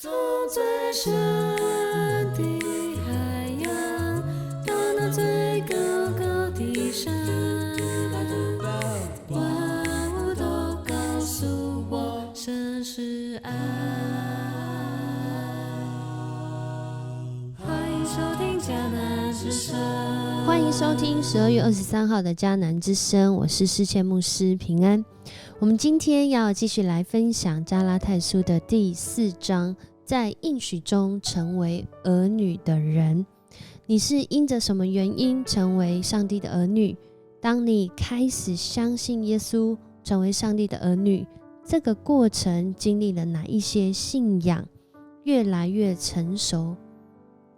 走最深的海洋，到那最高高的山，万物都告诉我，神是爱。欢迎收听迦南之声。欢迎收听12月23号的迦南之声，我是世谦牧师平安。我们今天要继续来分享加拉太书的第4章，在应许中成为儿女的人。你是因着什么原因成为上帝的儿女？当你开始相信耶稣，成为上帝的儿女，这个过程经历了哪一些信仰越来越成熟？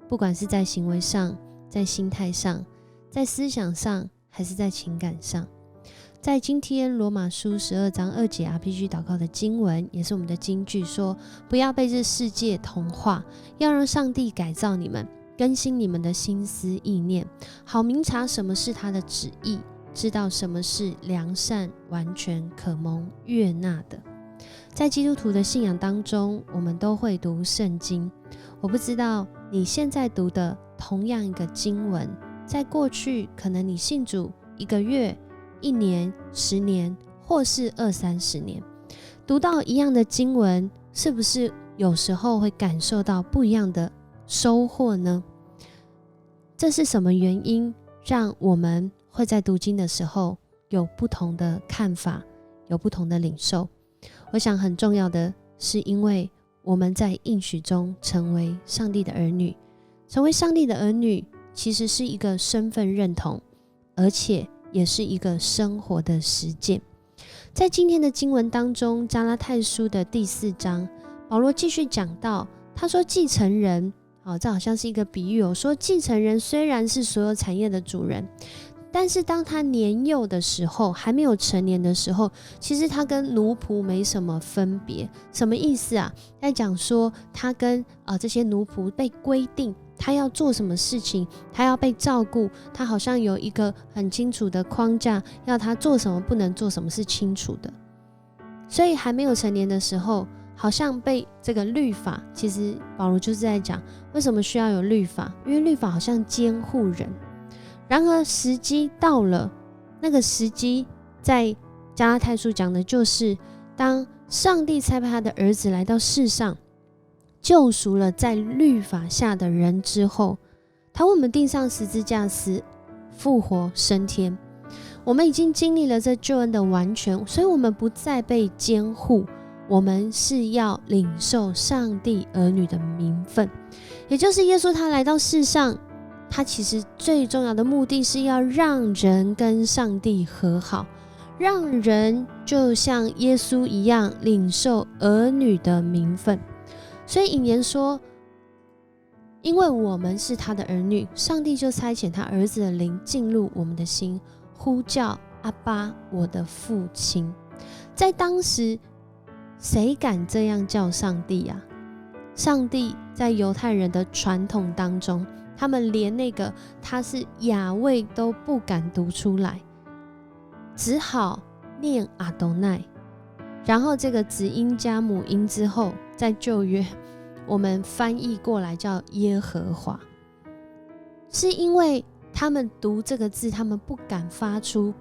不管是在行为上，在心态上，在思想上，还是在情感上。在今天罗马书12章2节 RPG 祷告的经文，也是我们的金句，说不要被这世界同化，要让上帝改造你们，更新你们的心思意念，好明察什么是他的旨意，知道什么是良善、完全、可蒙悦纳的。在基督徒的信仰当中，我们都会读圣经。我不知道你现在读的同样一个经文，在过去可能你信主1个月、1年、10年，或是20-30年，读到一样的经文，是不是有时候会感受到不一样的收获呢？这是什么原因让我们会在读经的时候有不同的看法，有不同的领受？我想很重要的是因为我们在应许中成为上帝的儿女。成为上帝的儿女其实是一个身份认同，而且也是一个生活的实践。在今天的经文当中，加拉太书的第4章，保罗继续讲到，他说继承人，这好像是一个比喻，说继承人虽然是所有产业的主人，但是当他年幼的时候，还没有成年的时候，其实他跟奴仆没什么分别。什么意思啊？在讲说他跟这些奴仆被规定他要做什么事情，他要被照顾，他好像有一个很清楚的框架，要他做什么不能做什么是清楚的。所以还没有成年的时候，好像被这个律法，其实保罗就是在讲为什么需要有律法，因为律法好像监护人。然而时机到了，那个时机在加拉太书讲的就是当上帝差派他的儿子来到世上，救赎了在律法下的人之后，他为我们钉上十字架死、复活、升天。我们已经经历了这救恩的完全，所以我们不再被监护，我们是要领受上帝儿女的名分。也就是耶稣他来到世上，他其实最重要的目的是要让人跟上帝和好，让人就像耶稣一样领受儿女的名分。所以引言说，因为我们是他的儿女，上帝就差遣他儿子的灵进入我们的心，呼叫阿爸，我的父亲。在当时谁敢这样叫上帝啊？上帝在犹太人的传统当中，他们连那个他是雅卫都不敢读出来，只好念阿多奈，然后这个子音加母音之后，在旧约我们翻译过来叫耶和华，是因为他们读这个字他们不敢发出。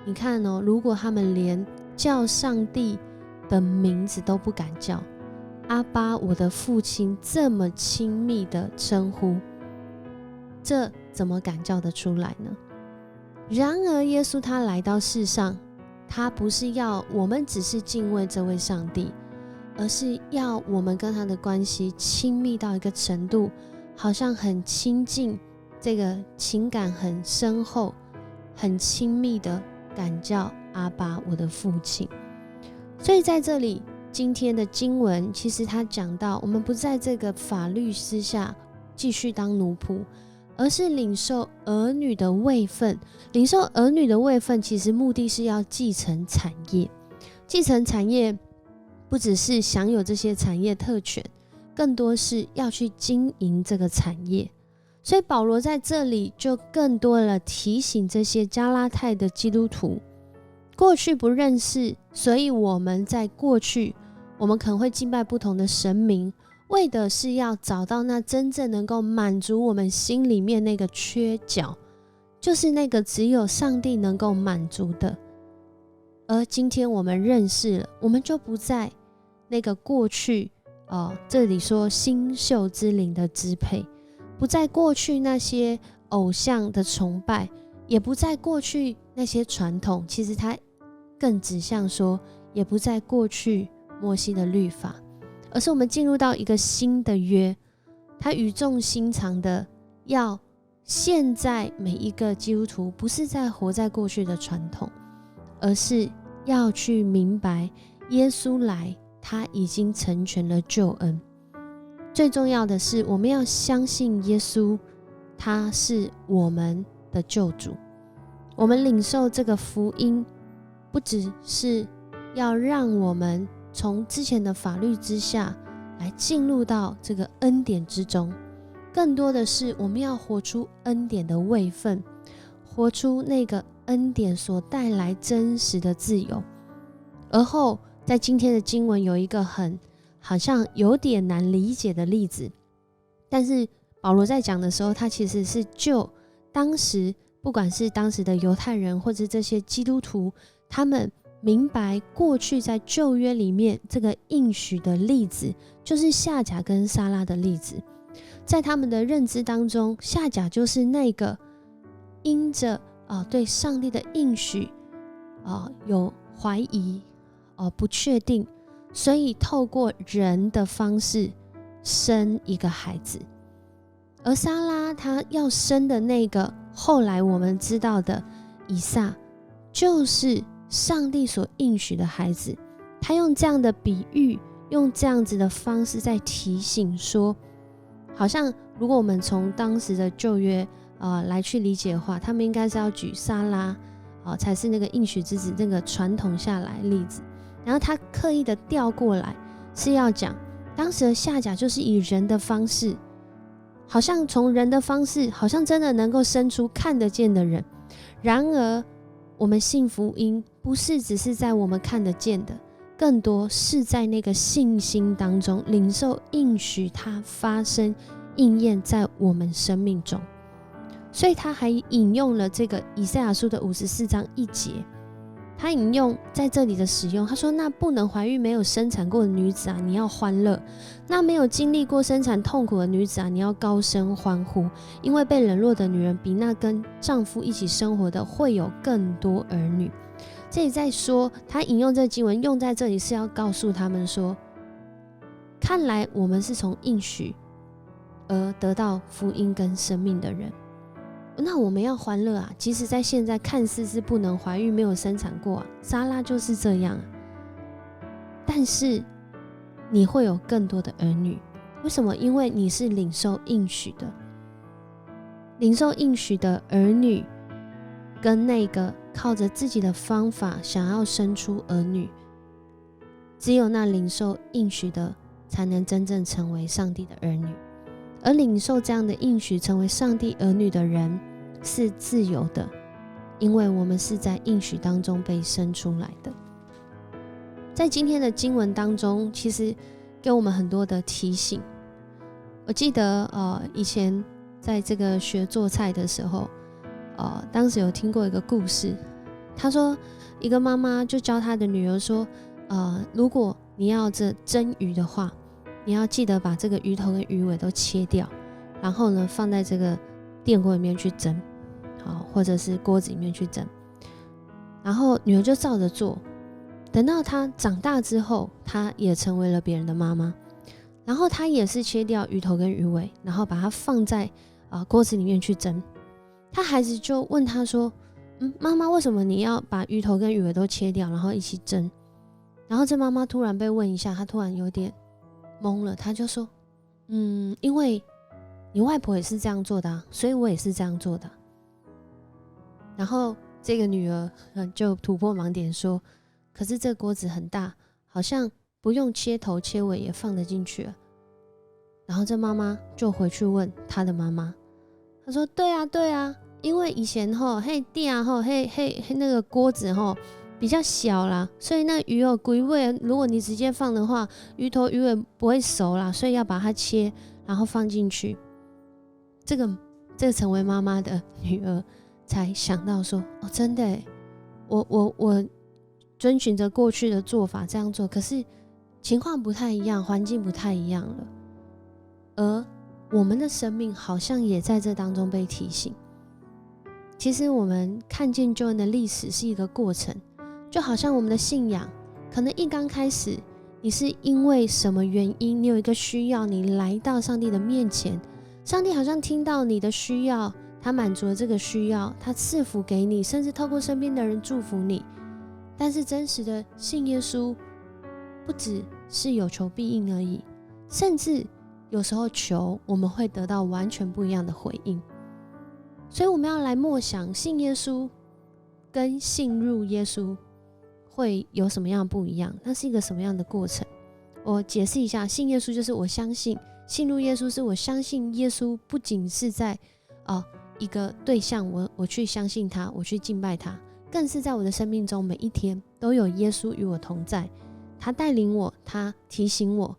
你看如果他们连叫上帝的名字都不敢叫，阿爸，我的父亲，这么亲密的称呼，这怎么敢叫得出来呢？然而耶稣他来到世上，他不是要我们只是敬畏这位上帝，而是要我们跟他的关系亲密到一个程度，好像很亲近，这个情感很深厚，很亲密的敢叫阿爸，我的父亲。所以在这里今天的经文其实他讲到，我们不在这个法律之下继续当奴仆，而是领受儿女的位分。领受儿女的位分其实目的是要继承产业。继承产业不只是享有这些产业特权，更多是要去经营这个产业。所以保罗在这里就更多了提醒这些加拉太的基督徒，过去不认识，所以我们在过去我们可能会敬拜不同的神明，为的是要找到那真正能够满足我们心里面那个缺角，就是那个只有上帝能够满足的。而今天我们认识了，我们就不在那个过去这里说星宿之灵的支配，不在过去那些偶像的崇拜，也不在过去那些传统，其实它更指向说，也不在过去摩西的律法，而是我们进入到一个新的约，它语重心长的要现在每一个基督徒不是在活在过去的传统，而是要去明白耶稣来，他已经成全了救恩。最重要的是，我们要相信耶稣，他是我们的救主。我们领受这个福音，不只是要让我们从之前的法律之下来进入到这个恩典之中，更多的是我们要活出恩典的位分，活出那个恩典所带来真实的自由。而后在今天的经文有一个好像有点难理解的例子，但是保罗在讲的时候，他其实是就当时不管是当时的犹太人或者这些基督徒，他们明白过去在旧约里面这个应许的例子，就是夏甲跟撒拉的例子。在他们的认知当中，夏甲就是那个因着对上帝的应许有怀疑不确定，所以透过人的方式生一个孩子。而撒拉她要生的那个后来我们知道的以撒，就是上帝所应许的孩子。他用这样的比喻，用这样子的方式在提醒说，好像如果我们从当时的旧约来去理解的话，他们应该是要举撒拉才是那个应许之子那个传统下来的例子，然后他刻意的调过来，是要讲当时的夏甲就是以人的方式，好像从人的方式，好像真的能够生出看得见的人。然而我们信福音不是只是在我们看得见的，更多是在那个信心当中领受应许，它发生应验在我们生命中。所以他还引用了这个以赛亚书的54章1节，他引用在这里的使用，他说，那不能怀孕没有生产过的女子啊，你要欢乐；那没有经历过生产痛苦的女子啊，你要高声欢呼，因为被冷落的女人比那跟丈夫一起生活的会有更多儿女。这里在说，他引用这个经文用在这里是要告诉他们说，看来我们是从应许而得到福音跟生命的人，那我们要欢乐啊！即使在现在看似是不能怀孕没有生产过撒拉就是这样但是你会有更多的儿女。为什么？因为你是领受应许的，领受应许的儿女跟那个靠着自己的方法想要生出儿女，只有那领受应许的才能真正成为上帝的儿女。而领受这样的应许成为上帝儿女的人是自由的，因为我们是在应许当中被生出来的。在今天的经文当中，其实给我们很多的提醒。我记得以前在这个学做菜的时候当时有听过一个故事。他说一个妈妈就教她的女儿说如果你要蒸鱼的话，你要记得把这个鱼头跟鱼尾都切掉，然后呢放在这个电锅里面去蒸或者是锅子里面去蒸。然后女儿就照着做，等到她长大之后，她也成为了别人的妈妈，然后她也是切掉鱼头跟鱼尾，然后把它放在锅子里面去蒸。她孩子就问她说妈妈，为什么你要把鱼头跟鱼尾都切掉然后一起蒸？然后这妈妈突然被问一下，她突然有点懵了，她就说因为你外婆也是这样做的所以我也是这样做的然后这个女儿就突破盲点说，可是这锅子很大，好像不用切头切尾也放得进去了。然后这妈妈就回去问她的妈妈，她说对啊，因为以前嘿地那个锅子比较小啦，所以那鱼有龟尾，如果你直接放的话，鱼头鱼尾不会熟啦，所以要把它切，然后放进去。这个成为妈妈的女儿才想到说，哦，真的耶，我遵循着过去的做法这样做，可是情况不太一样，环境不太一样了，而我们的生命好像也在这当中被提醒。其实我们看见救恩的历史是一个过程，就好像我们的信仰，可能一刚开始，你是因为什么原因，你有一个需要，你来到上帝的面前，上帝好像听到你的需要，他满足了这个需要，他赐福给你，甚至透过身边的人祝福你。但是真实的信耶稣，不只是有求必应而已，甚至有时候求，我们会得到完全不一样的回应。所以我们要来默想，信耶稣跟信入耶稣会有什么样不一样？那是一个什么样的过程？我解释一下，信耶稣就是我相信，信入耶稣是我相信耶稣不仅是在一个对象，我去相信他，我去敬拜他，更是在我的生命中每一天都有耶稣与我同在，他带领我，他提醒我，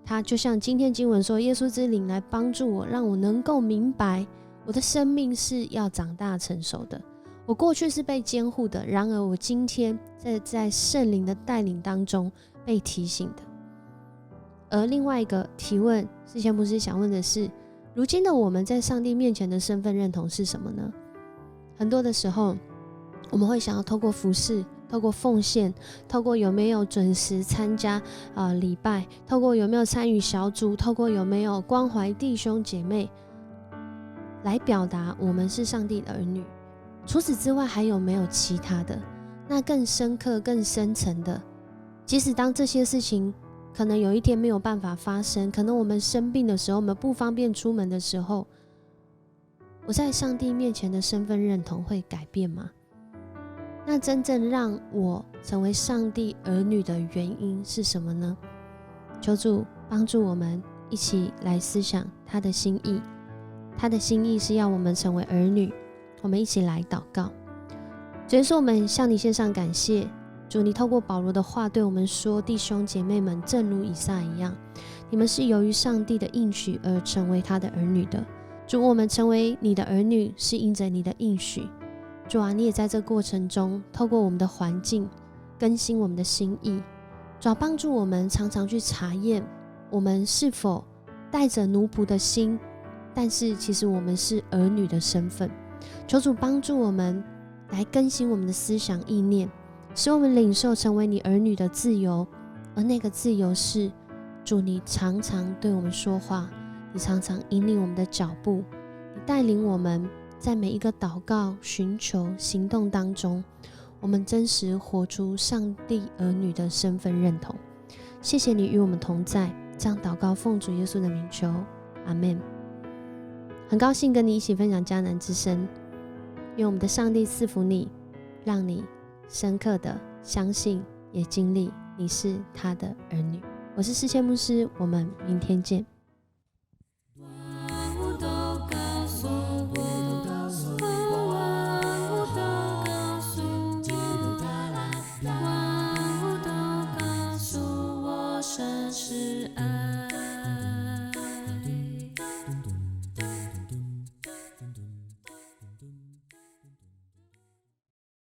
他就像今天经文说，耶稣之灵来帮助我，让我能够明白我的生命是要长大成熟的。我过去是被监护的，然而我今天在圣灵的带领当中被提醒的。而另外一个提问，之前牧师想问的是，如今的我们在上帝面前的身份认同是什么呢？很多的时候我们会想要透过服事，透过奉献，透过有没有准时参加礼拜，透过有没有参与小组，透过有没有关怀弟兄姐妹，来表达我们是上帝的儿女。除此之外还有没有其他的？那更深刻更深层的，即使当这些事情可能有一天没有办法发生，可能我们生病的时候，我们不方便出门的时候，我在上帝面前的身份认同会改变吗？那真正让我成为上帝儿女的原因是什么呢？求主帮助我们一起来思想他的心意。他的心意是要我们成为儿女。我们一起来祷告。主耶稣，我们向你献上感谢。主，你透过保罗的话对我们说，弟兄姐妹们，正如以撒一样，你们是由于上帝的应许而成为他的儿女的。主，我们成为你的儿女是因着你的应许。主啊，你也在这过程中透过我们的环境更新我们的心意。主啊，帮助我们常常去查验我们是否带着奴仆的心，但是其实我们是儿女的身份。求主帮助我们来更新我们的思想意念，使我们领受成为你儿女的自由。而那个自由是，主，你常常对我们说话，你常常引领我们的脚步，你带领我们在每一个祷告、寻求、行动当中，我们真实活出上帝儿女的身份认同。谢谢你与我们同在，这样祷告奉主耶稣的名求，阿们。很高兴跟你一起分享迦南之声，愿我们的上帝赐福你，让你深刻的相信，也经历你是他的儿女。我是世谦牧师，我们明天见。